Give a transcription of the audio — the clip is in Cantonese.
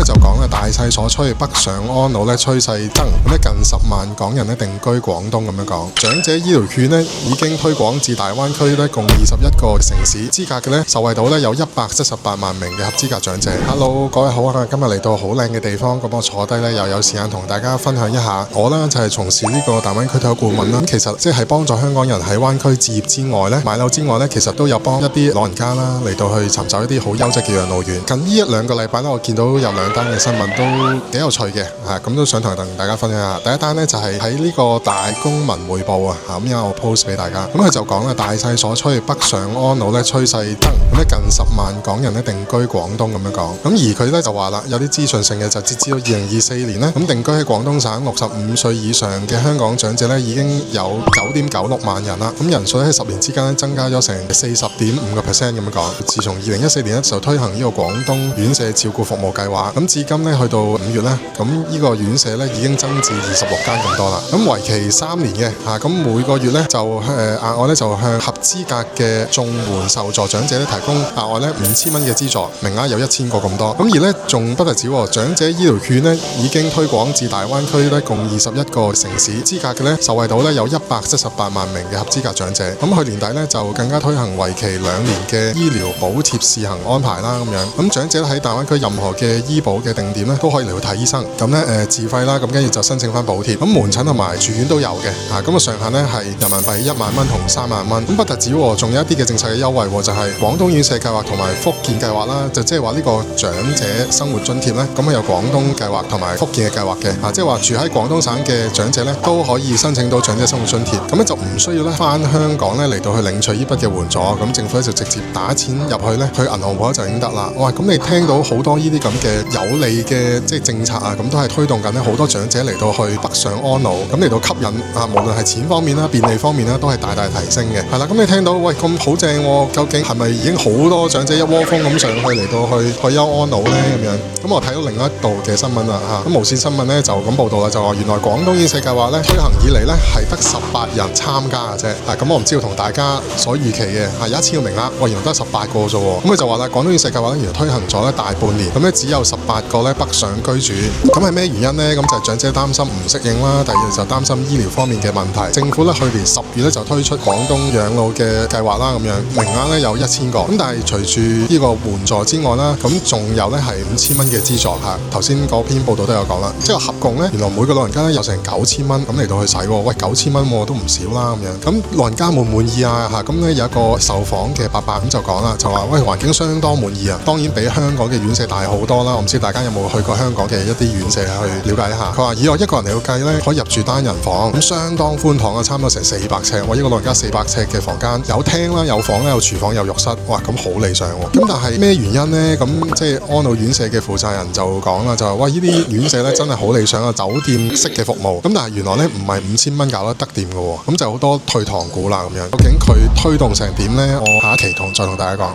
佢就講啦，大勢所趨，北上安老咧趨勢增，咁咧近10萬港人咧定居廣東咁樣講。長者醫療券咧已經推廣至大灣區咧共21個城市，資格嘅咧受惠到咧有178萬名嘅合資格長者。Hello， 各位好啊！今日嚟到好靚嘅地方，咁我坐低咧又有時間同大家分享一下。我咧就係從事呢個大灣區退休顧問啦。咁其實即係幫助香港人喺灣區置業之外咧，買樓之外咧，其實都有幫一啲老人家啦嚟到去尋找一啲好優質嘅養老院。近呢1-2個禮拜咧，我見到有2單嘅新聞都幾有趣嘅，咁都想同大家分享下。第一單呢，就係喺呢個大公文匯報啊，咁有我 post 俾大家。咁佢就講啦，大勢所趨，北上安老咧趨勢增，咁咧近10萬港人咧定居廣東咁樣講。咁而佢咧就話啦，有啲資訊性嘅就截至到2024年呢，咁定居喺廣東省65歲以上嘅香港長者咧已經有9.96萬人啦。咁人數喺10年之間咧增加咗成40.5%咁樣講。自從2014年咧就推行呢個廣東院舍照顧服務計劃，咁至今咧去到5月咧，咁呢個院舍咧已經增至26間咁多啦。咁為期3年嘅咁每個月咧就額外咧就向合資格嘅綜援受助長者咧提供額外咧5000蚊嘅資助，名額有1000個咁多。咁而咧仲不特止喎，長者醫療券咧已經推廣至大灣區咧共21個城市，資格嘅咧受惠到咧有178萬名嘅合資格長者。咁去年底咧就更加推行為期2年嘅醫療補貼試行安排啦咁樣。咁長者喺大灣區任何嘅醫保嘅定點咧都可以嚟去睇醫生，咁咧自費啦，咁跟住就申請翻補貼。咁門診同埋住院都有嘅，咁上限咧係人民幣1萬蚊同3萬蚊。咁不特止喎，仲有一啲嘅政策嘅優惠喎，就係廣東院舍計劃同埋福建計劃啦，就即係話呢個長者生活津貼咧，咁係有廣東計劃同埋福建嘅計劃嘅，即係話住喺廣東省嘅長者咧都可以申請到長者生活津貼，咁咧就唔需要咧翻香港咧嚟到去領取呢筆嘅援助，咁政府咧就直接打錢入去咧去銀行戶口就已經得啦。哇，咁你聽到好多呢啲咁嘅有利嘅即係政策啊，咁都係推動緊咧好多長者嚟到去北上安老，咁嚟到吸引無論係錢方面啦、便利方面啦，都係大大提升嘅。係啦，咁你聽到喂咁好正喎，究竟係咪已經好多長者一窩蜂咁上去嚟到去退休安老呢？咁樣，咁我睇到另一度嘅新聞啦咁無線新聞咧就咁報道啦，就話原來廣東院舍計劃咧推行以嚟咧係得18人參加嘅啫。咁我唔知道同大家所預期嘅有1000個名額，原來得18個啫喎。咁佢就話啦，廣東院舍計劃咧原來推行咗咧大半年，咁咧只有18個咧北上居住。咁係咩原因呢？咁就係長者擔心唔適應啦，第二就擔心醫療方面嘅問題。政府咧去年10月咧就推出廣東養老嘅計劃啦，咁樣名額咧有1000個。咁但係隨住呢個援助之外啦，咁仲有咧係5000蚊嘅資助嚇。頭先嗰篇報道都有講啦，即係合共咧原來每個老人家咧有成9000蚊咁嚟到去使喎。喂，9000蚊都唔少啦咁樣。咁老人家滿唔滿意啊？咁咧有一個受訪嘅伯伯咁就講啦，就話喂，環境相當滿意啊，當然比香港嘅院舍大好多啦。我唔知大家有冇去過香港嘅一啲院舍去了解一下。佢話以我一個人嚟到計咧，可以入住單人房，咁相當寬敞啊，差唔多成400尺。我一個老人家400尺嘅房間，有廳啦、有房啦、有廚房、有浴室，哇，咁好理想喎。咁但係咩原因呢？咁即係安老院舍嘅負責人就講啦，就話喂，呢啲院舍咧真係好理想啊，酒店式嘅服務。咁但係原來咧唔係5000蚊搞得掂嘅喎，咁就好多退堂鼓啦咁樣。究竟佢推動成點呢？我下一期再同大家講。